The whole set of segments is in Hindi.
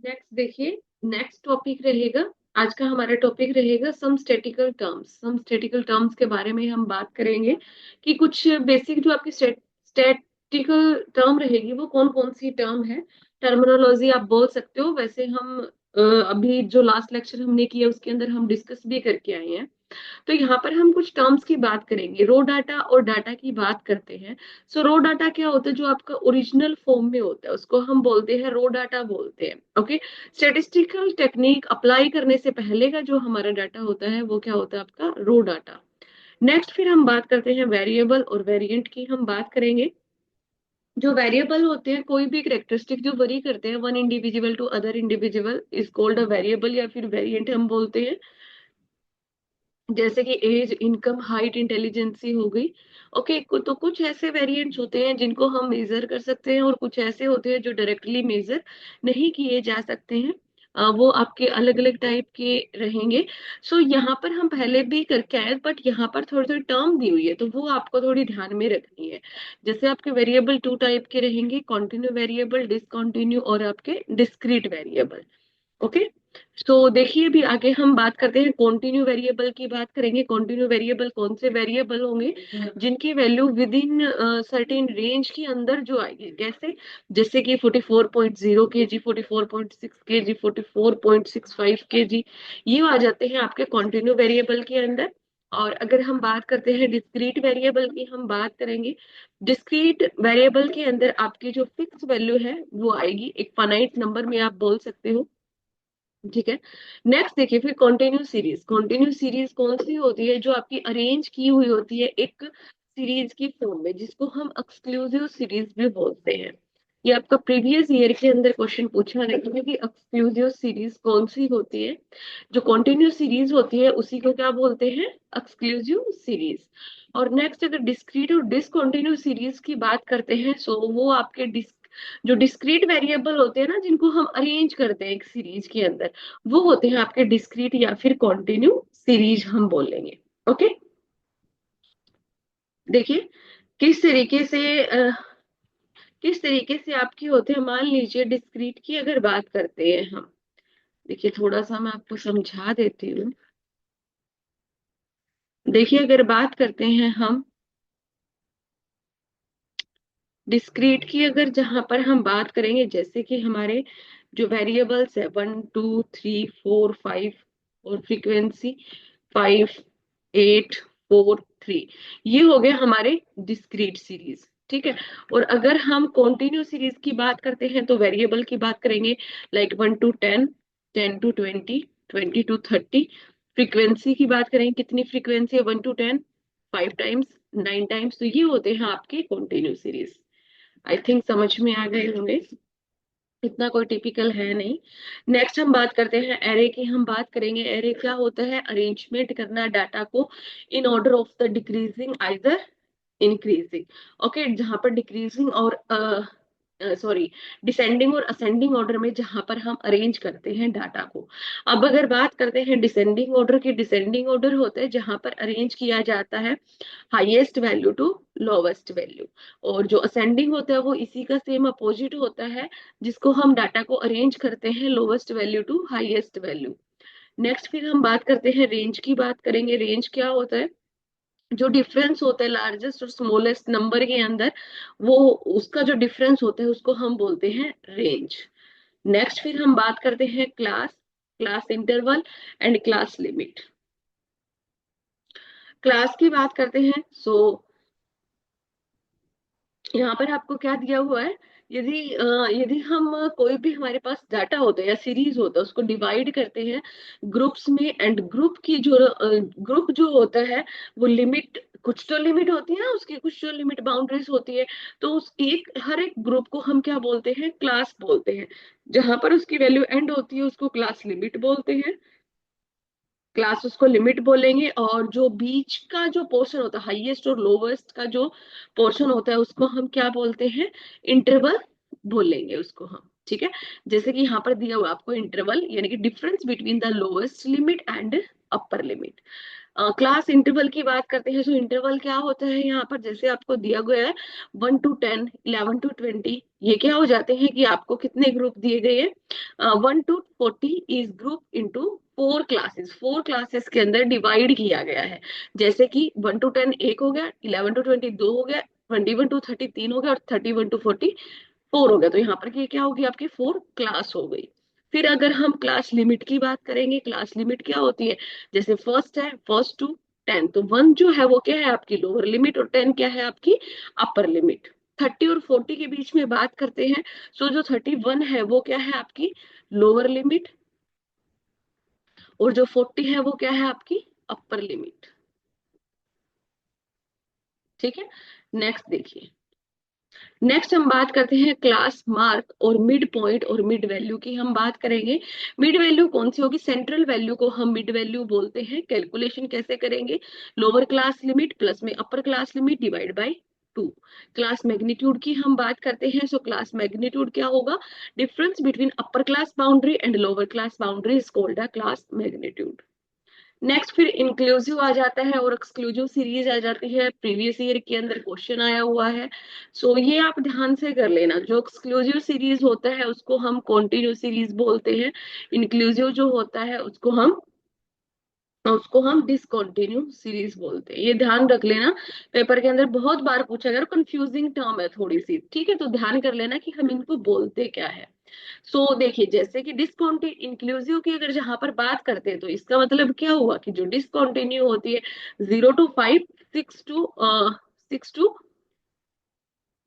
नेक्स्ट देखिए, नेक्स्ट टॉपिक रहेगा, आज का हमारा टॉपिक रहेगा सम स्टैटिकल टर्म्स। सम स्टैटिकल टर्म्स के बारे में हम बात करेंगे कि कुछ बेसिक जो आपकी स्टैटिकल टर्म रहेगी वो कौन कौन सी टर्म है। टर्मिनोलॉजी आप बोल सकते हो, वैसे हम अभी जो लास्ट लेक्चर हमने किया उसके अंदर हम डिस्कस भी करके आए हैं। तो यहाँ पर हम कुछ टर्म्स की बात करेंगे, रो डाटा और डाटा की बात करते हैं। सो रो डाटा क्या होता है, जो आपका ओरिजिनल फॉर्म में होता है उसको हम बोलते हैं रो डाटा बोलते हैं। ओके, स्टेटिस्टिकल टेक्निक अप्लाई करने से पहले का जो हमारा डाटा होता है वो क्या होता है, आपका रो डाटा। नेक्स्ट फिर हम बात करते हैं वेरिएबल और वेरिएंट की हम बात करेंगे। जो वेरिएबल होते हैं, कोई भी करेक्टरिस्टिक जो वरी करते हैं one individual to other individual is called a variable या फिर वेरिएंट हम बोलते हैं। जैसे कि एज, इनकम, हाइट, इंटेलिजेंसी हो गई। ओके, तो कुछ ऐसे वेरिएंट्स होते हैं जिनको हम मेजर कर सकते हैं और कुछ ऐसे होते हैं जो डायरेक्टली मेजर नहीं किए जा सकते हैं। वो आपके अलग अलग टाइप के रहेंगे। सो यहाँ पर हम पहले भी करके आए, बट यहाँ पर थोड़ी थोड़ी टर्म दी हुई है तो वो आपको थोड़ी ध्यान में रखनी है। जैसे आपके वेरिएबल टू टाइप के रहेंगे, कॉन्टिन्यू वेरिएबल, डिसकॉन्टिन्यू और आपके डिस्क्रीट वेरिएबल। ओके, तो देखिए भी आगे हम बात करते हैं कॉन्टिन्यू वेरिएबल की बात करेंगे। कॉन्टिन्यू वेरिएबल कौन से वेरिएबल होंगे जिनकी value with in certain range के अंदर जो आएगी, कैसे, जैसे कि 44.0 kg, 44.6 kg, 44.65 kg, ये आ जाते हैं आपके कॉन्टिन्यू वेरिएबल के अंदर। और अगर हम बात करते हैं डिस्क्रीट वेरिएबल की हम बात करेंगे, डिस्क्रीट वेरिएबल के अंदर आपकी जो फिक्स वैल्यू है वो आएगी, एक फाइनाइट नंबर में आप बोल सकते हो। ठीक है, नेक्स्ट देखिए फिर कॉन्टिन्यू सीरीज। कॉन्टिन्यू सीरीज कौन सी होती है, जो आपकी अरेंज की हुई होती है एक सीरीज की फॉर्म में, जिसको हम एक्सक्लूसिव सीरीज भी बोलते हैं। ये आपका प्रीवियस ईयर के अंदर क्वेश्चन पूछा है कि एक्सक्लूसिव सीरीज कौन सी होती है। जो कॉन्टिन्यू सीरीज होती है उसी को क्या बोलते हैं, एक्सक्लूसिव सीरीज। और नेक्स्ट अगर डिस्क्रीट और डिसकंटिन्यू सीरीज की बात करते हैं, सो वो आपके जो डिस्क्रीट वेरिएबल होते हैं ना, जिनको हम अरेंज करते हैं एक सीरीज के अंदर, वो होते हैं आपके डिस्क्रीट या फिर कॉन्टिन्यू सीरीज हम बोलेंगे। ओके, देखिए किस तरीके से किस तरीके से आपकी होते हैं। मान लीजिए डिस्क्रीट की अगर बात करते हैं हम, देखिए थोड़ा सा मैं आपको समझा देती हूँ। देखिए अगर बात करते हैं हम डिस्क्रीट की, अगर जहां पर हम बात करेंगे, जैसे कि हमारे जो वेरिएबल्स है 1 2 3 4 5 और फ्रीक्वेंसी 5 8 4 3, ये हो गए हमारे डिस्क्रीट सीरीज। ठीक है, और अगर हम कॉन्टिन्यू सीरीज की बात करते हैं तो वेरिएबल की बात करेंगे, like 1 to 10, 10 to 20, 20 to 30। Frequency की बात करेंगे, कितनी फ्रीक्वेंसी है, 1 to 10, 5 टाइम्स, 9 टाइम्स, तो ये होते हैं आपके कॉन्टिन्यू सीरीज। आई थिंक समझ में आ गए होंगे, इतना कोई टिपिकल है नहीं। नेक्स्ट हम बात करते हैं एरे की, हम बात करेंगे एरे क्या होता है, अरेंजमेंट करना डाटा को in order of the decreasing either increasing. Okay, जहां पर डिक्रीजिंग और सॉरी डिसेंडिंग और असेंडिंग ऑर्डर में जहां पर हम अरेंज करते हैं डाटा को। अब अगर बात करते हैं डिसेंडिंग ऑर्डर की, डिसेंडिंग ऑर्डर होता है जहां पर अरेंज किया जाता है highest value to lowest value. और जो असेंडिंग होता है वो इसी का सेम अपोजिट होता है, जिसको हम डाटा को अरेंज करते हैं lowest value to highest value. Next फिर हम बात करते हैं रेंज की, बात करेंगे रेंज क्या होता है, जो डिफरेंस होता है लार्जेस्ट और स्मॉलेस्ट नंबर के अंदर, वो उसका जो डिफरेंस होता है उसको हम बोलते हैं रेंज। नेक्स्ट फिर हम बात करते हैं class, class interval and class limit. Class की बात करते हैं, सो यहाँ पर आपको क्या दिया हुआ है, यदि हम कोई भी हमारे पास डाटा होता है या सीरीज होता है उसको डिवाइड करते हैं ग्रुप्स में, एंड ग्रुप की जो ग्रुप जो होता है वो लिमिट, कुछ तो लिमिट होती है ना उसकी, कुछ तो लिमिट बाउंड्रीज होती है, तो उस एक हर एक ग्रुप को हम क्या बोलते हैं, क्लास बोलते हैं। जहां पर उसकी वैल्यू एंड होती है उसको क्लास लिमिट बोलते हैं, क्लास उसको लिमिट बोलेंगे। और जो बीच का जो पोर्शन होता है, हाईएस्ट और लोवेस्ट का जो पोर्शन होता है उसको हम क्या बोलते हैं, इंटरवल बोलेंगे उसको हम। ठीक है, जैसे कि यहाँ पर दिया हुआ आपको इंटरवल, यानी कि difference between the lowest limit and upper limit. Class interval की बात करते हैं, तो इंटरवल क्या होता है यहाँ पर, जैसे आपको दिया गया है 1 to 10, 11 to 20, ये क्या हो जाते हैं कि आपको कितने ग्रुप दिए गए हैं, 1 to 40 is group into 4 classes, 4 classes के अंदर डिवाइड किया गया है। जैसे कि 1 to 10 एक हो गया, 11 to 20 दो हो गया, 21 to 30 तीन हो गया, और 31 to 40 4 हो गया। तो यहाँ पर ये क्या होगी, आपकी 4 क्लास हो गई। फिर अगर हम क्लास लिमिट की बात करेंगे, क्लास लिमिट क्या होती है, जैसे फर्स्ट है, फर्स्ट to 10, तो 1 जो है वो क्या है आपकी लोअर लिमिट, और 10 क्या है आपकी अपर लिमिट। 30 और 40 के बीच में बात करते हैं, सो जो 31 है वो क्या है आपकी लोअर लिमिट, और जो 40 है वो क्या है आपकी अपर लिमिट। ठीक है, नेक्स्ट देखिए। नेक्स्ट हम बात करते हैं क्लास मार्क और मिड पॉइंट और मिड वैल्यू की हम बात करेंगे। मिड वैल्यू कौन सी होगी, सेंट्रल वैल्यू को हम मिड वैल्यू बोलते हैं। कैलकुलेशन कैसे करेंगे, लोअर क्लास लिमिट प्लस में upper class limit divide by 2। Class magnitude की हम बात करते हैं, सो क्लास मैग्नीट्यूड क्या होगा, difference between upper class boundary and lower class boundary is called a class magnitude. Next फिर इंक्लूसिव आ जाता है और एक्सक्लूसिव सीरीज आ जाती है, प्रीवियस ईयर के अंदर क्वेश्चन आया हुआ है। सो ये आप ध्यान से कर लेना, जो एक्सक्लूसिव सीरीज होता है उसको हम कॉन्टिन्यू सीरीज बोलते हैं, इंक्लूसिव जो होता है उसको हम डिसकंटिन्यू सीरीज बोलते हैं। ये ध्यान रख लेना, पेपर के अंदर बहुत बार पूछा गया, कंफ्यूजिंग टर्म है थोड़ी सी, ठीक है, तो ध्यान कर लेना कि हम इनको बोलते क्या है। सो देखिए, जैसे कि डिसकंटिन्यू इंक्लूसिव की अगर जहां पर बात करते हैं, तो इसका मतलब क्या हुआ कि जो डिसकंटिन्यू होती है 0 to 5, 6 to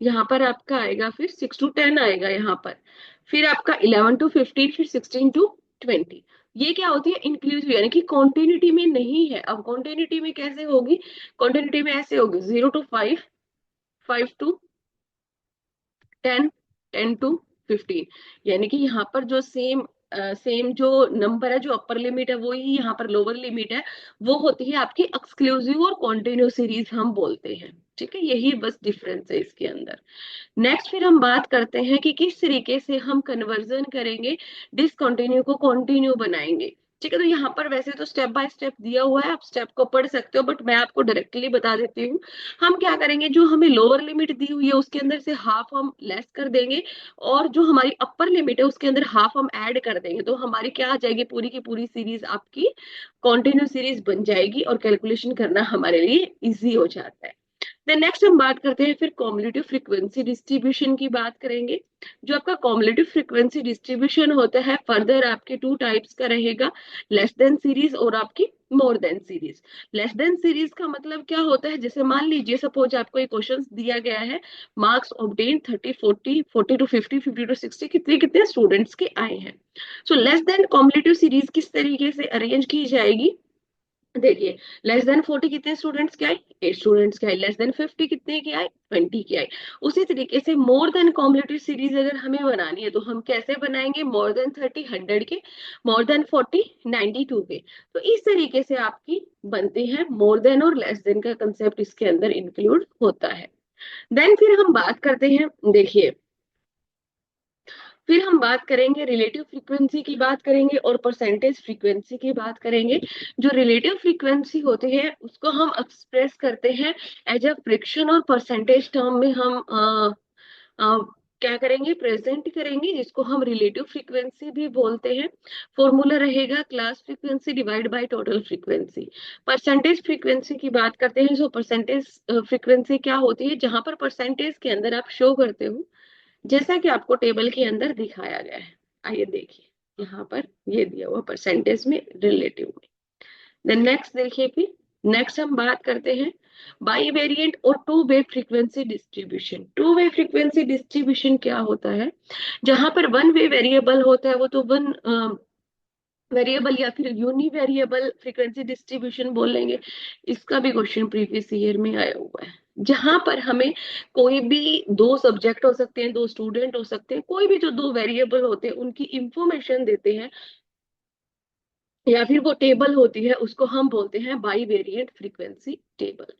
यहाँ पर आपका आएगा, फिर 6 to 10 आएगा यहाँ पर, फिर आपका 11 to 15, फिर 16 to 20। ये क्या होती है इंक्लूसिव, यानी कि कॉन्टिन्यूटी में नहीं है। अब कॉन्टिन्यूटी में कैसे होगी, कॉन्टिन्यूटी में ऐसे होगी 0 to 5, 5 to 10, 10 to 15, यानी कि यहाँ पर जो सेम जो नंबर है, जो अपर लिमिट है वो ही यहाँ पर लोअर लिमिट है, वो होती है आपकी एक्सक्लूसिव और कॉन्टिन्यू सीरीज हम बोलते हैं। ठीक है, यही बस डिफरेंस है इसके अंदर। नेक्स्ट फिर हम बात करते हैं कि किस तरीके से हम कन्वर्जन करेंगे, डिसकंटिन्यू को कंटिन्यू बनाएंगे। ठीक है, तो यहाँ पर वैसे तो स्टेप बाय स्टेप दिया हुआ है, आप स्टेप को पढ़ सकते हो, बट मैं आपको डायरेक्टली बता देती हूँ। हम क्या करेंगे, जो हमें लोअर लिमिट दी हुई है उसके अंदर से हाफ हम लेस कर देंगे, और जो हमारी अपर लिमिट है उसके अंदर हाफ हम ऐड कर देंगे, तो हमारी क्या आ जाएगी, पूरी की पूरी सीरीज आपकी कॉन्टिन्यू सीरीज बन जाएगी, और कैलकुलेशन करना हमारे लिए इजी हो जाता है। देन नेक्स्ट हम बात करते हैं फिर कॉम्युलेटिव फ्रीक्वेंसी डिस्ट्रीब्यूशन की बात करेंगे। जो आपका कॉम्युलेटिव फ्रीक्वेंसी डिस्ट्रीब्यूशन होता है, फर्दर आपके 2 टाइप्स का रहेगा, लेस देन सीरीज और आपकी more than series. Less than series का मतलब क्या होता है, जैसे मान लीजिए सपोज आपको एक क्वेश्चन दिया गया है, मार्क्स ऑब्टेन 30, 40, 40 to 50, 50 to 60, कितने कितने स्टूडेंट्स के आए हैं। So less than cumulative series किस तरीके से अरेंज की जाएगी, देखिए, लेस देन 40 कितने स्टूडेंट्स के आए, 8 स्टूडेंट्स के आए। लेस देन 50 कितने के आए, 20 के आए। उसी तरीके से मोर देन कॉम्पिटिटिव सीरीज अगर हमें बनानी है, तो हम कैसे बनाएंगे, मोर देन 30 100 के, मोर देन 40 92 के। तो इस तरीके से आपकी बनती है, मोर देन और लेस देन का कंसेप्ट इसके अंदर इंक्लूड होता है। देन फिर हम बात करते हैं, देखिए, फिर हम बात करेंगे रिलेटिव फ्रीक्वेंसी की बात करेंगे और परसेंटेज फ्रीक्वेंसी की बात करेंगे। जो रिलेटिव फ्रीक्वेंसी होती है उसको हम एक्सप्रेस करते हैं एज अ फ्रिक्शन और परसेंटेज टर्म में हम क्या करेंगे, प्रेजेंट करेंगे, जिसको हम रिलेटिव फ्रीक्वेंसी भी बोलते हैं। फॉर्मूला रहेगा class frequency divide by total frequency. Percentage frequency की बात करते हैं, जो परसेंटेज फ्रीक्वेंसी क्या होती है, जहां पर परसेंटेज के अंदर आप शो करते हो, जैसा कि आपको टेबल के अंदर दिखाया गया है। आइए देखिए, यहाँ पर ये दिया हुआ परसेंटेज में, रिलेटिव में। देन नेक्स्ट देखिए, फिर नेक्स्ट हम बात करते हैं बाई वेरिएंट और two way frequency distribution. Two way frequency distribution क्या होता है, जहां पर वन वे वेरिएबल होता है, वो तो वन वेरिएबल या फिर यूनी वेरिएबल फ्रीक्वेंसी डिस्ट्रीब्यूशन बोलेंगे। इसका भी क्वेश्चन प्रीवियस ईयर में आया हुआ है, जहां पर हमें कोई भी दो सब्जेक्ट हो सकते हैं, दो स्टूडेंट हो सकते हैं, कोई भी जो दो वेरिएबल होते हैं उनकी इंफॉर्मेशन देते हैं, या फिर वो टेबल होती है, उसको हम बोलते हैं by variant frequency table.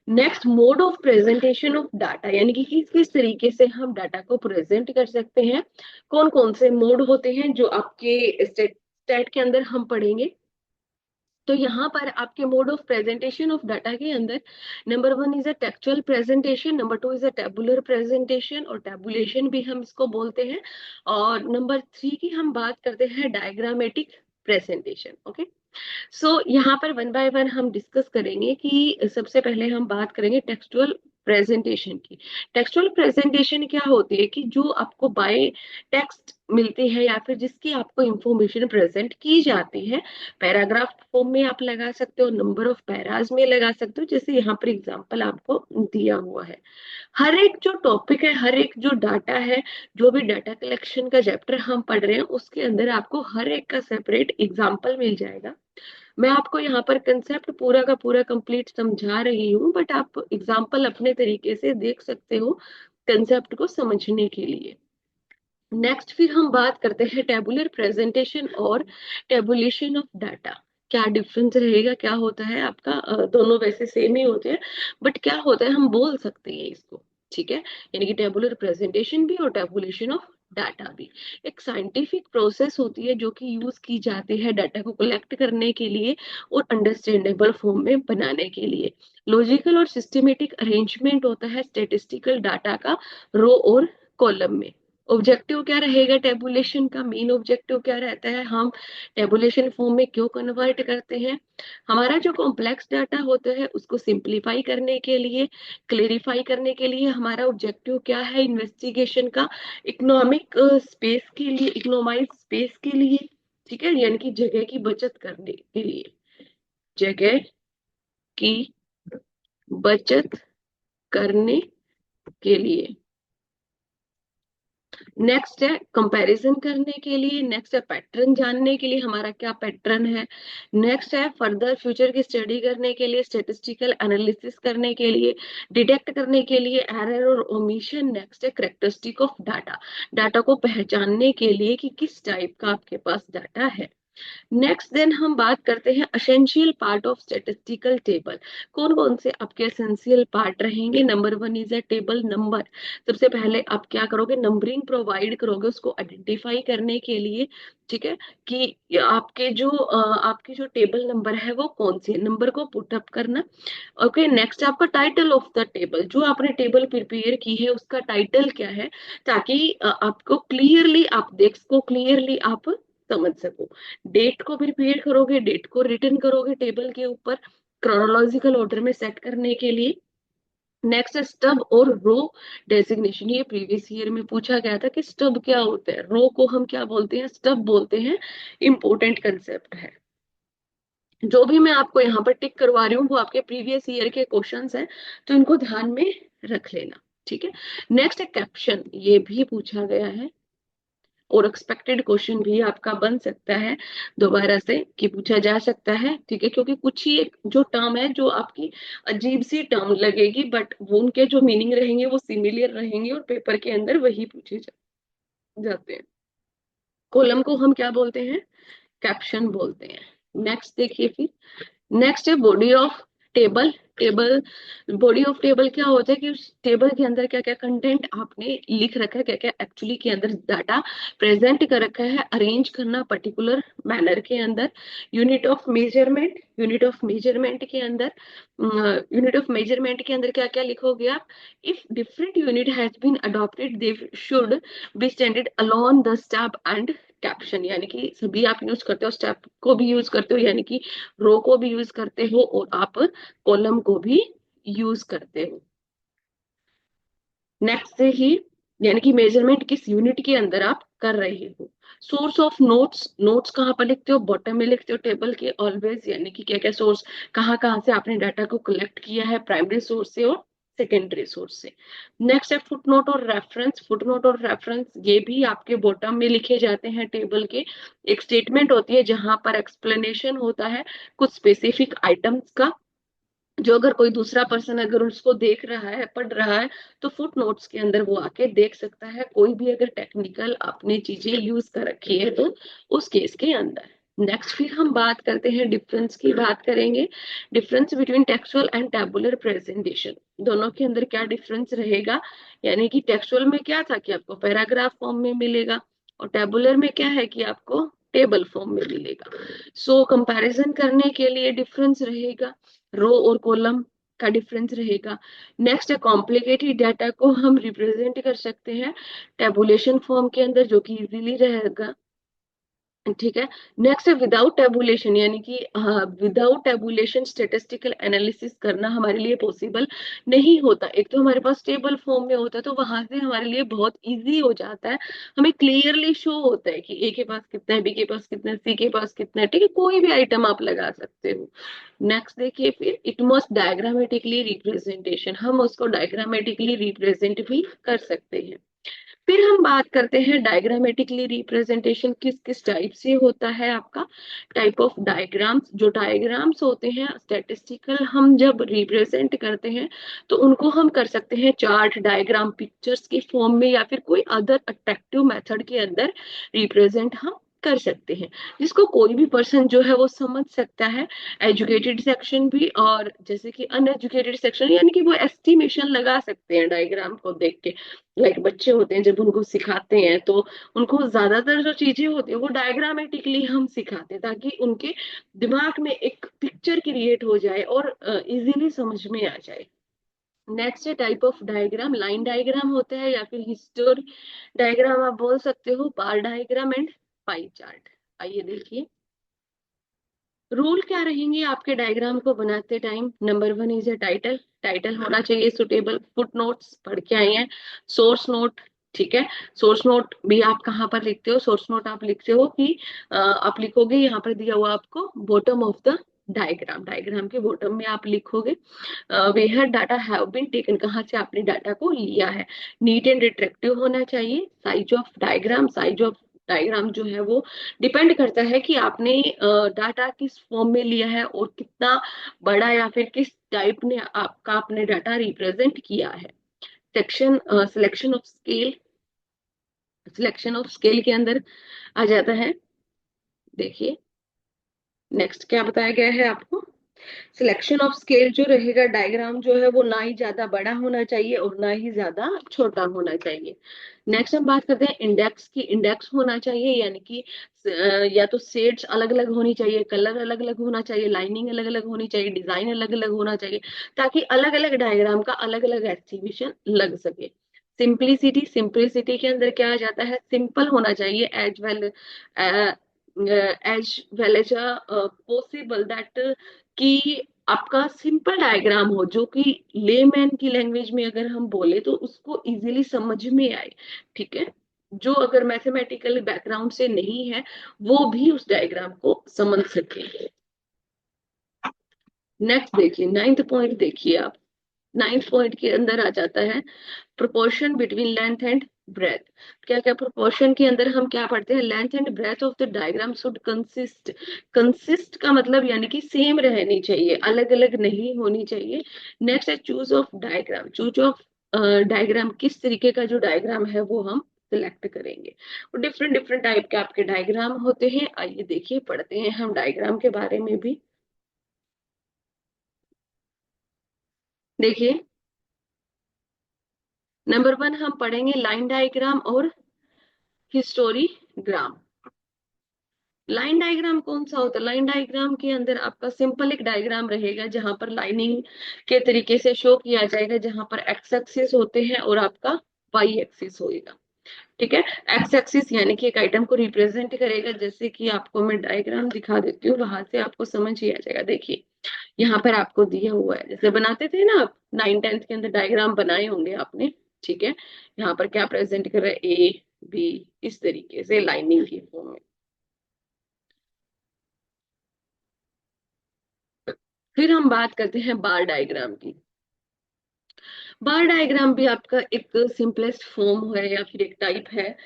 Next, mode of presentation of data, यानी कि किस किस तरीके से हम डाटा को प्रेजेंट कर सकते हैं, कौन कौन से मोड होते हैं जो आपके स्टेट के अंदर हम पढ़ेंगे। तो यहाँ पर आपके mode of presentation of data के अंदर number 1 is a textual presentation, number 2 is a tabular presentation और टेबुलेशन भी हम इसको बोलते हैं, और नंबर 3 की हम बात करते हैं डायग्रामेटिक प्रेजेंटेशन। ओके, सो यहाँ पर वन बाय वन हम डिस्कस करेंगे कि सबसे पहले हम बात करेंगे टेक्सचुअल प्रेजेंटेशन की। टेक्सचुअल प्रेजेंटेशन क्या होती है कि जो आपको बाय टेक्स्ट मिलती है या फिर जिसकी आपको इंफॉर्मेशन प्रेजेंट की जाती है, पैराग्राफ फॉर्म में आप लगा सकते हो, नंबर ऑफ पैराज में लगा सकते हो, जैसे यहाँ पर एग्जांपल आपको दिया हुआ है। हर एक जो टॉपिक है, हर एक जो डाटा है, जो भी डाटा कलेक्शन का चैप्टर हम पढ़ रहे हैं उसके अंदर आपको हर एक का सेपरेट एग्जांपल मिल जाएगा। मैं आपको यहाँ पर कंसेप्ट पूरा का पूरा कंप्लीट समझा रही हूँ, बट आप एग्जाम्पल अपने तरीके से देख सकते हो कंसेप्ट को समझने के लिए। नेक्स्ट फिर हम बात करते हैं टेबुलर प्रेजेंटेशन और टेबुलेशन ऑफ डाटा। क्या डिफरेंस रहेगा, क्या होता है आपका, दोनों वैसे सेम ही होते हैं, बट क्या होता है हम बोल सकते हैं इसको, ठीक है। यानी कि टेबुलर प्रेजेंटेशन भी और टेबुलेशन ऑफ डाटा भी एक साइंटिफिक प्रोसेस होती है जो कि यूज की जाती है डाटा को कलेक्ट करने के लिए और अंडरस्टैंडेबल फॉर्म में बनाने के लिए। लॉजिकल और सिस्टमेटिक अरेंजमेंट होता है स्टेटिस्टिकल डाटा का रो और कॉलम में। ऑब्जेक्टिव क्या रहेगा टेबुलेशन का, मेन ऑब्जेक्टिव क्या रहता है, हम टेबुलेशन फॉर्म में क्यों कन्वर्ट करते हैं, हमारा जो कॉम्प्लेक्स डाटा होता है उसको सिंप्लीफाई करने के लिए, क्लेरिफाई करने के लिए हमारा ऑब्जेक्टिव क्या है इन्वेस्टिगेशन का, इकोनॉमिक स्पेस के लिए, इकोनोमाइज स्पेस के लिए, ठीक है, यानी कि जगह की बचत करने के लिए, जगह की बचत करने के लिए। नेक्स्ट है कंपैरिजन करने के लिए, नेक्स्ट है पैटर्न जानने के लिए हमारा क्या पैटर्न है, नेक्स्ट है फर्दर फ्यूचर की स्टडी करने के लिए, स्टेटिस्टिकल एनालिसिस करने के लिए, डिटेक्ट करने के लिए एरर और ओमिशन। नेक्स्ट है करेक्टरिस्टिक ऑफ डाटा, डाटा को पहचानने के लिए कि किस टाइप का आपके पास डाटा है। नेक्स्ट देन हम बात करते हैं essential part of statistical table. कौन कौन से आपके एसेंशियल पार्ट रहेंगे। Number 1 is a table number. सबसे पहले आप क्या करोगे, नंबरिंग प्रोवाइड करोगे उसको आइडेंटिफाई करने के लिए, ठीक है, कि आपके जो टेबल नंबर है वो कौन सी है, नंबर को पुट अप करना। ओके, नेक्स्ट आपका टाइटल ऑफ द टेबल, जो आपने टेबल प्रिपेयर की है उसका टाइटल क्या है, ताकि आपको क्लियरली आप देख सको, क्लियरली आप समझ सको। डेट को प्रिपेयर करोगे, डेट को रिटर्न करोगे टेबल के ऊपर क्रोनोलॉजिकल ऑर्डर में सेट करने के लिए। नेक्स्ट स्टब और रो डेजिग्नेशन, ये प्रीवियस ईयर में पूछा गया था कि स्टब क्या होता है, रो को हम क्या बोलते हैं, स्टब बोलते हैं। इंपॉर्टेंट कंसेप्ट है। जो भी मैं आपको यहाँ पर टिक करवा रही हूँ वो आपके प्रीवियस ईयर के क्वेश्चंस हैं, तो इनको ध्यान में रख लेना, ठीक है। नेक्स्ट है कैप्शन, ये भी पूछा गया है और एक्सपेक्टेड क्वेश्चन भी आपका बन सकता है दोबारा से कि पूछा जा सकता है, ठीक है, क्योंकि कुछ ही एक जो टर्म है जो आपकी अजीब सी टर्म लगेगी, बट वो उनके जो मीनिंग रहेंगे वो सिमिलर रहेंगे और पेपर के अंदर वही पूछे जाते हैं। कॉलम को हम क्या बोलते हैं, कैप्शन बोलते हैं। नेक्स्ट देखिए फिर, नेक्स्ट है body of table. Table, body of table क्या होता है कि उस टेबल के अंदर क्या क्या कंटेंट आपने लिख रखा है, क्या क्या एक्चुअली के अंदर डाटा प्रेजेंट कर रखा है, अरेंज करना पर्टिकुलर मैनर के अंदर। Unit of measurement, unit of measurement के अंदर, यूनिट ऑफ मेजरमेंट के अंदर क्या क्या लिखोगे आप, if different unit has been adopted they should be standard alone the step and caption, यानी कि सभी आप यूज करते हो, स्टेप को भी यूज करते हो, यानी कि रो को भी यूज करते हो और आप कॉलम को भी यूज करते हो। नेक्स्ट से ही, यानी कि मेजरमेंट किस यूनिट के अंदर आप कर रहे हो। सोर्स ऑफ नोट्स, नोट्स कहाँ पर लिखते हो, बॉटम में लिखते हो टेबल के ऑलवेज, यानी कि क्या क्या सोर्स, कहाँ कहाँ से आपने डाटा को कलेक्ट किया है, प्राइमरी सोर्स से और सेकेंडरी सोर्स से। नेक्स्ट है फुटनोट और रेफरेंस। फुटनोट और रेफरेंस ये भी आपके बॉटम में लिखे जाते हैं टेबल के। एक स्टेटमेंट होती है जहां पर एक्सप्लेनेशन होता है कुछ स्पेसिफिक आइटम्स का, जो अगर कोई दूसरा पर्सन अगर उसको देख रहा है, पढ़ रहा है, तो फुट नोट्स के अंदर वो आके देख सकता है, कोई भी अगर टेक्निकल आपने चीजें यूज कर रखी है तो उस केस के अंदर। नेक्स्ट फिर हम बात करते हैं डिफरेंस की, बात करेंगे difference between textual and tabular presentation. दोनों के अंदर क्या डिफरेंस रहेगा, यानी कि टेक्सुअल में क्या था कि आपको पैराग्राफ फॉर्म में मिलेगा, और टेबुलर में क्या है कि आपको टेबल फॉर्म में मिलेगा। सो कंपैरिजन करने के लिए डिफरेंस रहेगा, रो और कॉलम का डिफरेंस रहेगा। नेक्स्ट है कॉम्प्लिकेटेड डाटा को हम रिप्रेजेंट कर सकते हैं टेबुलेशन फॉर्म के अंदर, जो कि इजीली रहेगा। ठीक है। नेक्स्ट है विदाउट टेबुलेशन, यानी कि विदाउट टेबुलेशन स्टेटिस्टिकल एनालिसिस करना हमारे लिए पॉसिबल नहीं होता। एक तो हमारे पास टेबल फॉर्म में होता है तो वहां से हमारे लिए बहुत इजी हो जाता है, हमें क्लियरली शो होता है कि ए के पास कितना है, बी के पास कितना है, सी के पास कितना है। ठीक है, कोई भी आइटम आप लगा सकते हो। नेक्स्ट देखिए, फिर इट मस्ट डायग्रामेटिकली रिप्रेजेंटेशन, हम उसको डायग्रामेटिकली रिप्रेजेंट भी कर सकते हैं। फिर हम बात करते हैं डायग्रामेटिकली रिप्रेजेंटेशन किस किस टाइप से होता है आपका। टाइप ऑफ डायग्राम्स, जो डायग्राम्स होते हैं स्टैटिस्टिकल, हम जब रिप्रेजेंट करते हैं तो उनको हम कर सकते हैं चार्ट, डायग्राम, पिक्चर्स के फॉर्म में या फिर कोई अदर अट्रैक्टिव मेथड के अंदर रिप्रेजेंट हम कर सकते हैं, जिसको कोई भी पर्सन जो है वो समझ सकता है। एजुकेटेड सेक्शन भी और जैसे कि अनएजुकेटेड सेक्शन, यानी कि वो एस्टिमेशन लगा सकते हैं डायग्राम को देख के। लाइक बच्चे होते हैं, जब उनको सिखाते हैं तो उनको ज्यादातर जो चीजें होती है वो डायग्रामेटिकली हम सिखाते हैं, ताकि उनके दिमाग में एक पिक्चर क्रिएट हो जाए और इजीली समझ में आ जाए। नेक्स्ट है type of diagram, line diagram होता है या फिर हिस्टोरी डायग्राम आप बोल सकते हो, बार डायग्राम एंड पाई चार्ट। आइए देखिए रूल क्या रहेंगे आपके डायग्राम को बनाते time. Number one is a title, title होना चाहिए सुटेबल। फुट नोट्स पढ़ के आए हैं, सोर्स नोट। ठीक है, सोर्स नोट भी आप कहाँ पर लिखते हो, सोर्स नोट आप लिखते हो कि आप लिखोगे यहाँ पर दिया हुआ आपको bottom of the diagram, diagram के बॉटम में आप लिखोगे where data have been taken, कहाँ से आपने डाटा को लिया है। नीट एंड अट्रैक्टिव होना चाहिए। Size of diagram, size of diagram जो है वो डिपेंड करता है कि आपने डाटा किस फॉर्म में लिया है और कितना बड़ा या फिर किस टाइप ने आपका आपने डाटा रिप्रेजेंट किया है। Section selection of scale, selection of scale के अंदर आ जाता है। देखिए नेक्स्ट क्या बताया गया है आपको, सिलेक्शन ऑफ स्केल जो रहेगा, डायग्राम जो है वो ना ही ज्यादा बड़ा होना चाहिए और ना ही ज्यादा छोटा होना चाहिए। नेक्स्ट हम बात करते हैं इंडेक्स की, इंडेक्स होना चाहिए, यानी कि या तो शेड्स अलग अलग होनी चाहिए, कलर अलग अलग होना चाहिए, लाइनिंग अलग अलग होनी चाहिए, डिजाइन अलग अलग होना चाहिए, ताकि अलग अलग डायग्राम का अलग अलग एस्टिमेशन लग सके। सिंपलिसिटी, सिंपलिसिटी के अंदर क्या आ जाता है, सिंपल होना चाहिए as well as possible that, कि आपका सिंपल डायग्राम हो जो कि लेमैन की लैंग्वेज में अगर हम बोले तो उसको इजीली समझ में आए। ठीक है, जो अगर मैथमेटिकल बैकग्राउंड से नहीं है वो भी उस डायग्राम को समझ सके। नेक्स्ट देखिए, नाइन्थ पॉइंट देखिए आप। नाइन्थ पॉइंट के अंदर आ जाता है proportion between length and breadth. क्या क्या प्रोपोर्शन के अंदर हम क्या पढ़ते हैं, length and breadth of the diagram should consist, consist का मतलब यानी कि सेम रहनी चाहिए, अलग अलग नहीं होनी चाहिए। नेक्स्ट है choose of diagram, choose of diagram, किस तरीके का जो डायग्राम है वो हम सिलेक्ट करेंगे। डिफरेंट डिफरेंट टाइप के आपके डायग्राम होते हैं। आइए देखिए पढ़ते हैं हम डायग्राम के बारे में भी। देखिए नंबर वन हम पढ़ेंगे लाइन डायग्राम और हिस्टोरीग्राम। लाइन डायग्राम कौन सा होता है, लाइन डायग्राम के अंदर आपका सिंपल एक डायग्राम रहेगा जहां पर लाइनिंग के तरीके से शो किया जाएगा, जहां पर एक्स एक्सिस होते हैं और आपका वाई एक्सिस होएगा। ठीक है, एक्स एक्सिस यानी कि एक आइटम को रिप्रेजेंट करेगा, जैसे कि आपको मैं डायग्राम दिखा देती हूँ, वहां से आपको समझ ही आ जाएगा। देखिए यहाँ पर आपको दिया हुआ है, जैसे बनाते थे ना आप 9th 10th के अंदर डायग्राम बनाए होंगे आपने। ठीक है, यहाँ पर क्या प्रेजेंट कर रहा है, ए बी, इस तरीके से लाइनिंग की फॉर्म में। फिर हम बात करते हैं बार डायग्राम की। बार डायग्राम भी आपका एक सिंपलेस्ट फॉर्म है या फिर एक टाइप है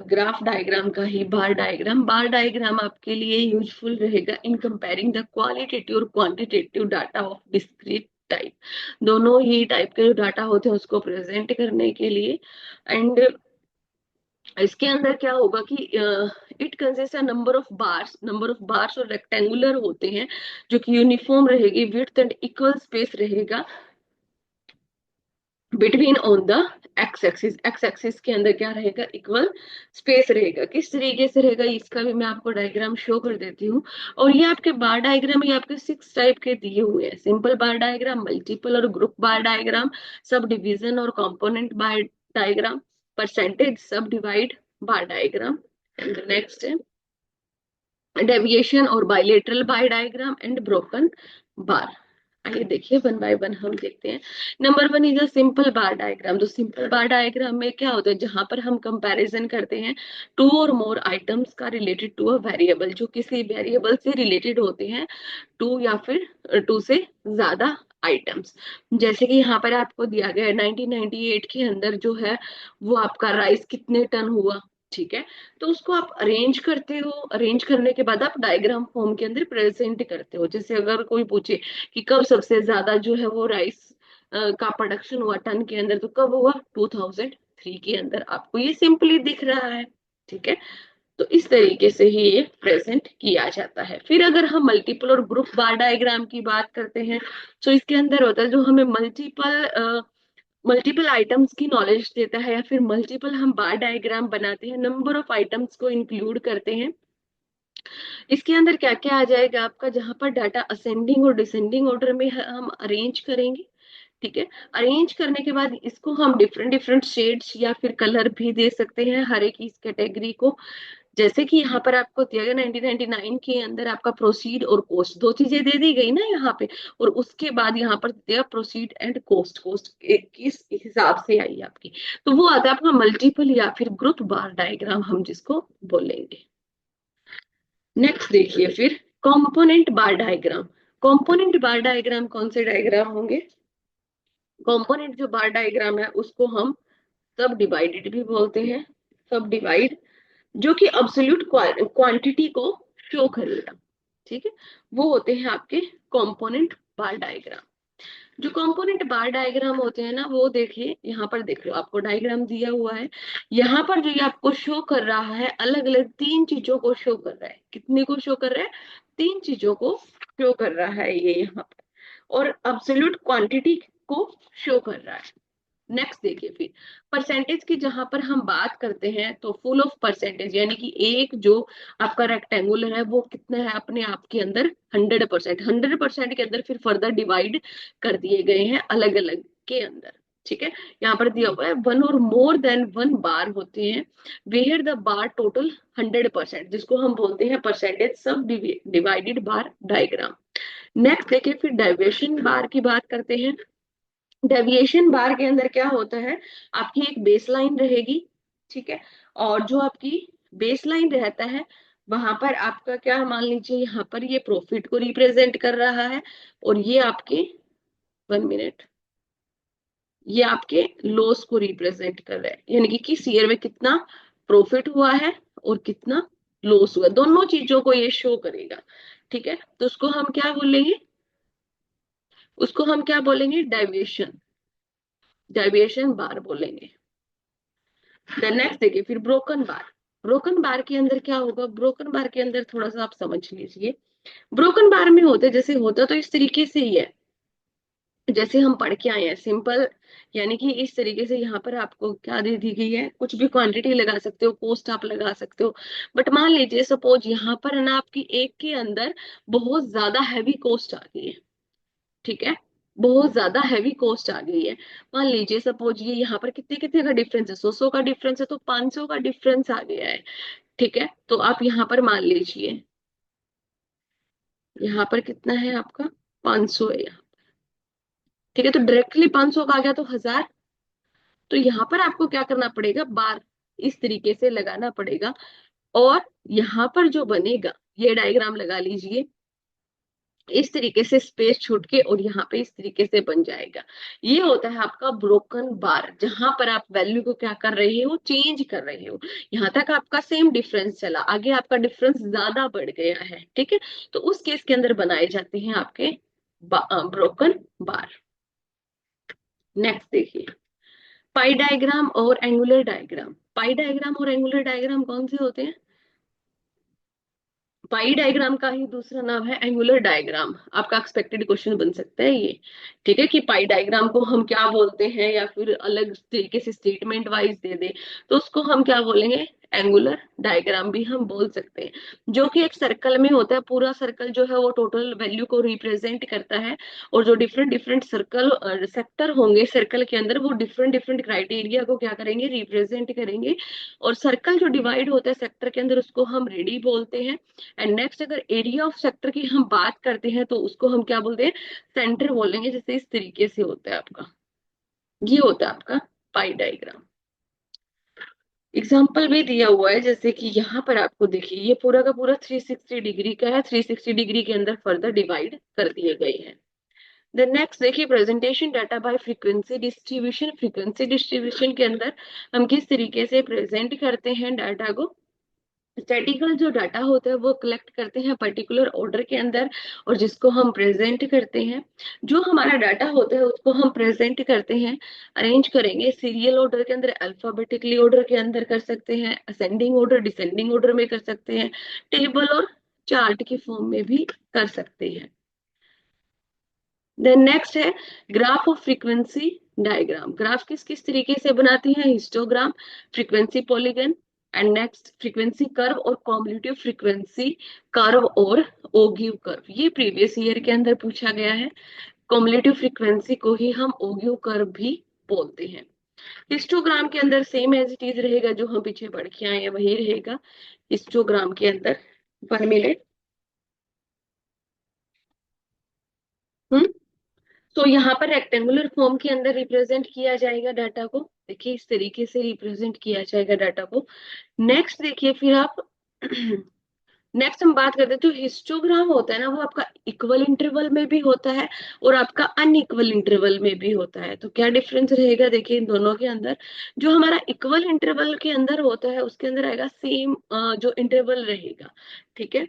ग्राफ डायग्राम का ही बार डायग्राम। बार डायग्राम आपके लिए यूजफुल रहेगा इन कंपेयरिंग द क्वालिटेटिव और quantitative data of discrete type, दोनों ही टाइप के जो डाटा होते हैं उसको प्रेजेंट करने के लिए। एंड इसके अंदर क्या होगा कि it consist number of bars, number of bars और रेक्टेंगुलर होते हैं, जो कि यूनिफॉर्म रहेगी, विड्थ एंड इक्वल स्पेस रहेगा। Between on the x axis के अंदर क्या रहेगा, इक्वल स्पेस रहेगा। किस तरीके से रहेगा इसका भी मैं आपको डायग्राम शो कर देती हूँ। और ये आपके बार डायग्राम, ये आपके 6 टाइप के दिए हुए हैं। सिंपल बार डायग्राम, मल्टीपल और group bar diagram, sub division और component bar diagram, percentage sub divide bar diagram, and next है डेविएशन और bilateral bar diagram and broken bar. आइए देखिए वन बाय वन हम देखते हैं। Number 1 is a simple bar diagram. तो सिंपल बार डायग्राम में क्या होता है, जहां पर हम कंपैरिजन करते हैं टू और मोर आइटम्स का रिलेटेड टू अ वेरिएबल, जो किसी वेरिएबल से रिलेटेड होते हैं, टू या फिर टू से ज्यादा आइटम्स। जैसे कि यहाँ पर आपको दिया गया है 1998 के अंदर जो है वो आपका राइस कितने टन हुआ, ठीक है। तो उसको आप अरेंज करते हो, अरेंज करने के बाद आप डायग्राम फॉर्म के अंदर प्रेजेंट करते हो। जैसे अगर कोई पूछे कि कब सबसे ज्यादा जो है वो राइस का प्रोडक्शन हुआ टन के अंदर, तो कब हुआ, 2003 के अंदर। आपको ये सिंपली दिख रहा है, ठीक है। तो इस तरीके से ही ये प्रेजेंट किया जाता है। फिर अगर हम मल्टीपल और ग्रुप बार डायग्राम की बात करते हैं, तो इसके अंदर होता है जो हमें मल्टीपल आइटम्स की नॉलेज देता है, या फिर मल्टीपल हम बार डायग्राम बनाते हैं, नंबर ऑफ आइटम्स को इंक्लूड करते हैं। इसके अंदर क्या क्या आ जाएगा आपका, जहां पर डाटा असेंडिंग और डिसेंडिंग ऑर्डर में हम अरेंज करेंगे, ठीक है। अरेंज करने के बाद इसको हम डिफरेंट डिफरेंट शेड्स या फिर कलर भी दे सकते हैं हर एक इस कैटेगरी को। जैसे कि यहाँ पर आपको दिया गया 1999 के अंदर आपका प्रोसीड और कोस्ट, दो चीजें दे दी गई ना यहाँ पे। और उसके बाद यहाँ पर दिया प्रोसीड एंड कोस्ट, कोस्ट किस हिसाब से आई आपकी। तो वो आता है आपका मल्टीपल या फिर ग्रुप बार डायग्राम हम जिसको बोलेंगे। नेक्स्ट देखिए फिर component bar diagram. Component bar diagram कौन से डायग्राम होंगे, कंपोनेंट जो बार डायग्राम है उसको हम सब डिवाइडेड भी बोलते हैं। सब डिवाइड जो कि अब्सोल्यूट क्वांटिटी को शो करेगा, ठीक है। वो होते हैं आपके कंपोनेंट बार डायग्राम। जो कंपोनेंट बार डायग्राम होते हैं ना, वो देखिए यहाँ पर देख लो, आपको डायग्राम दिया हुआ है। यहाँ पर जो ये आपको शो कर रहा है, अलग अलग 3 चीजों को शो कर रहा है। कितने को शो कर रहा है, 3 चीजों को शो कर रहा है ये यहाँ पर। और अब्सोल्यूट क्वांटिटी को शो कर रहा है। नेक्स्ट देखिए फिर परसेंटेज की जहां पर हम बात करते हैं, तो फुल ऑफ परसेंटेज, यानी कि एक जो आपका रेक्टेंगुलर है वो कितना है अपने आप के अंदर 100%। 100% के अंदर फिर फर्दर डिवाइड कर दिए गए हैं अलग अलग के अंदर, ठीक है। यहाँ पर दिया हुआ है वन और मोर देन वन बार होते हैं वेयर द बार टोटल 100%, जिसको हम बोलते हैं परसेंटेज सब डिवाइडेड बार डायग्राम। नेक्स्ट देखिए फिर डेविएशन बार की बात करते हैं। डेविएशन बार के अंदर क्या होता है, आपकी एक बेसलाइन रहेगी, ठीक है। और जो आपकी बेसलाइन रहता है वहां पर आपका क्या, मान लीजिए यहाँ पर ये प्रॉफिट को रिप्रेजेंट कर रहा है, और ये आपके 1 मिनट, ये आपके लॉस को रिप्रेजेंट कर रहा है, यानी कि किस ईयर में कितना प्रॉफिट हुआ है और कितना लॉस हुआ, दोनों चीजों को ये शो करेगा, ठीक है। तो उसको हम क्या बोलेंगे, उसको हम क्या बोलेंगे, डेविएशन, डेविएशन बार बोलेंगे। देन नेक्स्ट देखिए फिर ब्रोकन बार। ब्रोकन बार के अंदर क्या होगा, ब्रोकन बार के अंदर थोड़ा सा आप समझ लीजिए। ब्रोकन बार में होते जैसे होता तो इस तरीके से ही है जैसे हम पढ़ के आए हैं, सिंपल। यानी कि इस तरीके से यहाँ पर आपको क्या दे दी गई है, कुछ भी क्वांटिटी लगा सकते हो, कोस्ट आप लगा सकते हो। बट मान लीजिए सपोज यहाँ पर है ना आपकी एक के अंदर बहुत ज्यादा हैवी कोस्ट आ गई है, ठीक है। बहुत ज्यादा हैवी कॉस्ट आ गई है। मान लीजिए सपोज ये यहाँ पर कितने कितने का डिफरेंस है, 100 का डिफरेंस है, तो 500 का डिफरेंस आ गया है, ठीक है। तो आप यहाँ पर मान लीजिए यहाँ पर कितना है आपका, 500 है यहाँ, ठीक है। तो डायरेक्टली 500 का आ गया तो 1000। तो यहाँ पर आपको क्या करना पड़ेगा, बार इस तरीके से लगाना पड़ेगा। और यहाँ पर जो बनेगा, ये डायग्राम लगा लीजिए, इस तरीके से स्पेस छूट के और यहाँ पे इस तरीके से बन जाएगा। ये होता है आपका ब्रोकन बार, जहां पर आप वैल्यू को क्या कर रहे हो, चेंज कर रहे हो। यहाँ तक आपका सेम डिफरेंस चला, आगे आपका डिफरेंस ज्यादा बढ़ गया है, ठीक है। तो उस केस के अंदर बनाए जाते हैं आपके ब्रोकन बार। नेक्स्ट देखिए पाई डायग्राम और एंगुलर डायग्राम। पाई डायग्राम और एंगुलर डायग्राम कौन से होते हैं, पाई डायग्राम का ही दूसरा नाम है एंगुलर डायग्राम। आपका एक्सपेक्टेड क्वेश्चन बन सकता है ये, ठीक है, कि पाई डायग्राम को हम क्या बोलते हैं, या फिर अलग तरीके से स्टेटमेंट वाइज दे दे तो उसको हम क्या बोलेंगे, एंगुलर डायग्राम भी हम बोल सकते हैं। जो कि एक सर्कल में होता है, पूरा सर्कल जो है वो टोटल वैल्यू को रिप्रेजेंट करता है, और जो डिफरेंट डिफरेंट सर्कल सेक्टर होंगे सर्कल के अंदर, वो डिफरेंट डिफरेंट क्राइटेरिया को क्या करेंगे, रिप्रेजेंट करेंगे। और सर्कल जो डिवाइड होता है सेक्टर के अंदर, उसको हम रेडी बोलते हैं। एंड नेक्स्ट, अगर एरिया ऑफ सेक्टर की हम बात करते हैं तो उसको हम क्या बोलते हैं, सेंटर बोलेंगे। जैसे इस तरीके से होता है आपका, ये होता है आपका पाई डायग्राम। एग्जाम्पल भी दिया हुआ है, जैसे कि यहाँ पर आपको देखिए, ये पूरा का पूरा 360 डिग्री का है, 360 डिग्री के अंदर फर्दर डिवाइड कर दिए गए हैं। देन नेक्स्ट देखिए, presentation data bye frequency distribution. Frequency distribution के अंदर हम किस तरीके से प्रेजेंट करते हैं डाटा को। स्टैटिकल जो डाटा होता है वो कलेक्ट करते हैं पर्टिकुलर ऑर्डर के अंदर, और जिसको हम प्रेजेंट करते हैं। जो हमारा डाटा होता है उसको हम प्रेजेंट करते हैं, अरेंज करेंगे सीरियल ऑर्डर के अंदर, अल्फाबेटिकली ऑर्डर के अंदर कर सकते हैं, असेंडिंग ऑर्डर डिसेंडिंग ऑर्डर में कर सकते हैं, टेबल और चार्ट की फॉर्म में भी कर सकते हैं। देन नेक्स्ट है graph of frequency diagram. Graph किस किस तरीके से बनाती है, histogram, frequency polygon, and next frequency curve और कॉम्युलेटिव फ्रीक्वेंसी कर्व और ओगिव कर्व। ये प्रीवियस ईयर के अंदर पूछा गया है। कॉम्युलेटिव फ्रीक्वेंसी को ही हम ओगिव कर्व भी बोलते हैं। हिस्टोग्राम के अंदर सेम एज इट इज रहेगा, जो हम पीछे पढ़ के आए हैं वही रहेगा हिस्टोग्राम के अंदर। 1 मिनट। हम्म। तो यहाँ पर रेक्टेंगुलर फॉर्म के अंदर रिप्रेजेंट किया जाएगा डाटा को। देखिए इस तरीके से रिप्रेजेंट किया जाएगा डाटा को। नेक्स्ट देखिए फिर आप नेक्स्ट हम बात करते हैं, जो हिस्टोग्राम होता है ना, वो आपका इक्वल इंटरवल में भी होता है और आपका अनइक्वल इंटरवल में भी होता है। तो क्या डिफरेंस रहेगा देखिए इन दोनों के अंदर। जो हमारा इक्वल इंटरवल के अंदर होता है उसके अंदर आएगा सेम जो इंटरवल रहेगा, ठीक है।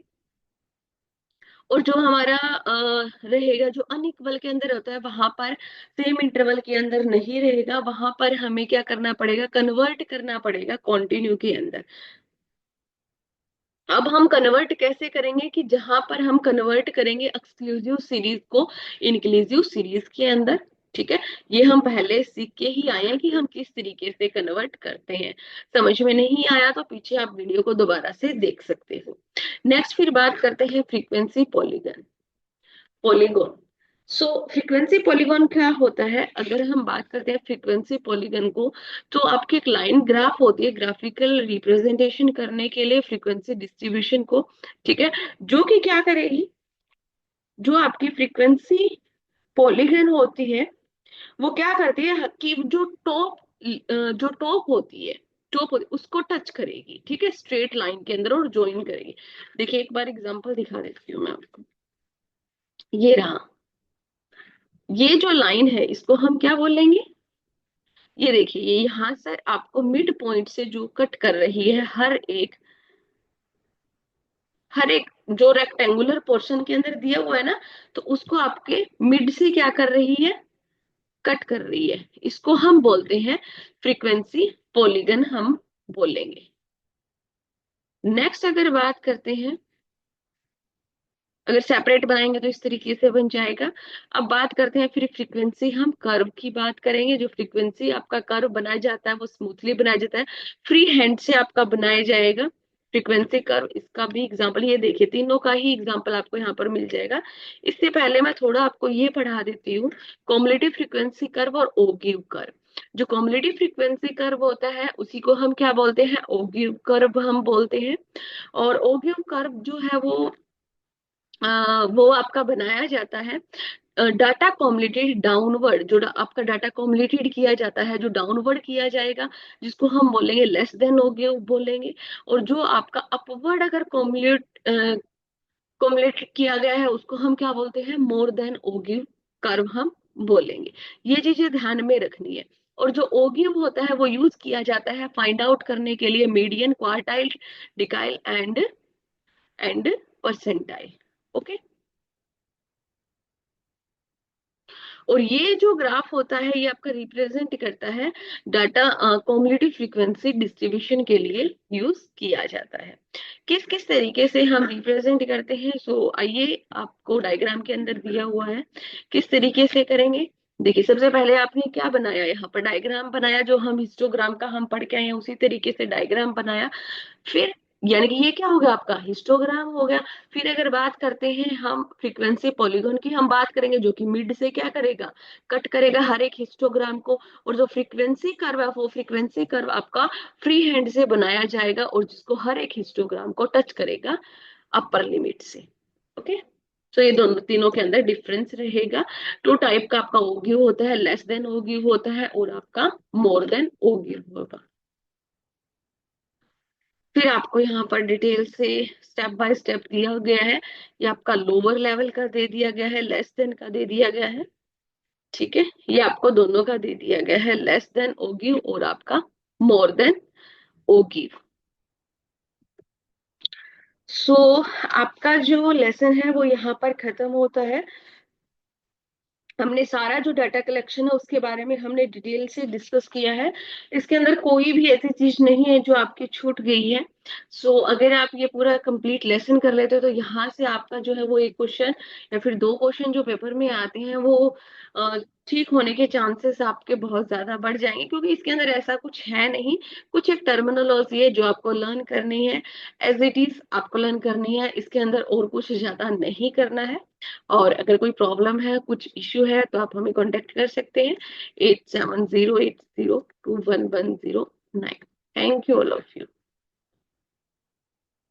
और जो हमारा रहेगा, जो अनइक्वल के अंदर होता है, वहां पर सेम इंटरवल के अंदर नहीं रहेगा, वहां पर हमें क्या करना पड़ेगा, कन्वर्ट करना पड़ेगा कंटिन्यू के अंदर। अब हम कन्वर्ट कैसे करेंगे, कि जहां पर हम कन्वर्ट करेंगे एक्सक्लूसिव सीरीज को इंक्लूसिव सीरीज के अंदर, ठीक है। ये हम पहले सीख के ही आए हैं कि हम किस तरीके से कन्वर्ट करते हैं। समझ में नहीं आया तो पीछे आप वीडियो को दोबारा से देख सकते हो। नेक्स्ट फिर बात करते हैं फ्रीक्वेंसी पॉलीगन, पॉलीगॉन। सो फ्रीक्वेंसी पॉलीगॉन क्या होता है, अगर हम बात करते हैं फ्रीक्वेंसी पॉलीगॉन को, तो आपकी एक लाइन ग्राफ होती है ग्राफिकल रिप्रेजेंटेशन करने के लिए फ्रीक्वेंसी डिस्ट्रीब्यूशन को, ठीक है। जो कि क्या करेगी, जो आपकी फ्रीक्वेंसी पॉलीगॉन होती है वो क्या करती है कि जो टॉप होती है, उसको टच करेगी, ठीक है, स्ट्रेट लाइन के अंदर और ज्वाइन करेगी। देखिए एक बार एग्जांपल दिखा देती हूँ मैं आपको। ये रहा, ये जो लाइन है इसको हम क्या बोलेंगे, ये देखिए, ये यहाँ से आपको मिड पॉइंट से जो कट कर रही है, हर एक जो रेक्टेंगुलर पोर्शन के अंदर दिया हुआ है ना, तो उसको आपके मिड से क्या कर रही है, कट कर रही है। इसको हम बोलते हैं फ्रीक्वेंसी पॉलीगन हम बोलेंगे। नेक्स्ट अगर बात करते हैं, अगर सेपरेट बनाएंगे तो इस तरीके से बन जाएगा। अब बात करते हैं फिर फ्रीक्वेंसी, हम कर्व की बात करेंगे। जो फ्रीक्वेंसी आपका कर्व बनाया जाता है वो स्मूथली बनाया जाता है, फ्री हैंड से आपका बनाया जाएगा फ्रीक्वेंसी कर्व। इसका भी एग्जांपल ये देखिए, तीनों का ही एग्जांपल आपको यहाँ पर मिल जाएगा। इससे पहले मैं थोड़ा आपको ये पढ़ा देती हूँ, कॉम्युलेटिव फ्रीक्वेंसी कर्व और ओगिव कर्व। जो कॉम्युलेटिव फ्रीक्वेंसी कर्व होता है उसी को हम क्या बोलते हैं, ओगिव कर्व हम बोलते हैं। और ओगिव कर्व जो है वो आपका बनाया जाता है डाटा कॉम्युलेटेड डाउनवर्ड। जो आपका डाटा कॉम्युलेटेड किया जाता है, जो डाउनवर्ड किया जाएगा, जिसको हम बोलेंगे लेस देन बोलेंगे। और जो आपका अपवर्ड अगर कॉम्युलेट किया गया है उसको हम क्या बोलते हैं, मोर देन ओगिव कर्व हम बोलेंगे। ये चीजें ध्यान में रखनी है। और जो ओगिव होता है वो यूज किया जाता है फाइंड आउट करने के लिए median, quartile, decile and percentile. Okay. और ये जो ग्राफ होता है ये आपका रिप्रेजेंट करता है डाटा कॉम्युलेटिव फ्रीक्वेंसी डिस्ट्रीब्यूशन के लिए यूज किया जाता है। किस किस तरीके से हम रिप्रेजेंट करते हैं, सो आइए आपको डायग्राम के अंदर दिया हुआ है किस तरीके से करेंगे। देखिए, सबसे पहले आपने क्या बनाया, यहाँ पर डायग्राम बनाया, जो हम हिस्टोग्राम का हम पढ़ के आए हैं उसी तरीके से डायग्राम बनाया। फिर यानी कि ये क्या हो गया, आपका हिस्टोग्राम हो गया। फिर अगर बात करते हैं हम फ्रीक्वेंसी पॉलीगॉन की, हम बात करेंगे जो कि मिड से क्या करेगा, कट करेगा हर एक हिस्टोग्राम को। और जो फ्रीक्वेंसी कर्व है वो फ्रीक्वेंसी कर्व आपका फ्री हैंड से बनाया जाएगा और जिसको हर एक हिस्टोग्राम को टच करेगा अपर लिमिट से। ओके, तो ये दोनों तीनों के अंदर डिफरेंस रहेगा। टू टाइप का आपका ओगिव होता है, लेस देन ओगिव होता है और आपका मोर देन ओगिव होगा। फिर आपको यहाँ पर डिटेल से स्टेप बाय स्टेप दिया गया है। ये आपका लोअर लेवल का दे दिया गया है, लेस देन का दे दिया गया है। ठीक है, ये आपको दोनों का दे दिया गया है, लेस देन ओगिव और आपका मोर देन ओगिव। सो आपका जो लेसन है वो यहाँ पर खत्म होता है। हमने सारा जो डाटा कलेक्शन है उसके बारे में हमने डिटेल से डिस्कस किया है। इसके अंदर कोई भी ऐसी चीज नहीं है जो आपकी छूट गई है। अगर आप ये पूरा कंप्लीट लेसन कर लेते हो तो यहाँ से आपका जो है वो एक क्वेश्चन या फिर दो क्वेश्चन जो पेपर में आते हैं वो अ, ठीक होने के चांसेस आपके बहुत ज्यादा बढ़ जाएंगे, क्योंकि इसके अंदर ऐसा कुछ है नहीं। कुछ एक टर्मिनोलॉजी है जो आपको लर्न करनी है, एज इट इज आपको लर्न करनी है, इसके अंदर और कुछ ज्यादा नहीं करना है। और अगर कोई प्रॉब्लम है, कुछ इश्यू है, तो आप हमें कांटेक्ट कर सकते हैं 8708021109। Thank you all of you.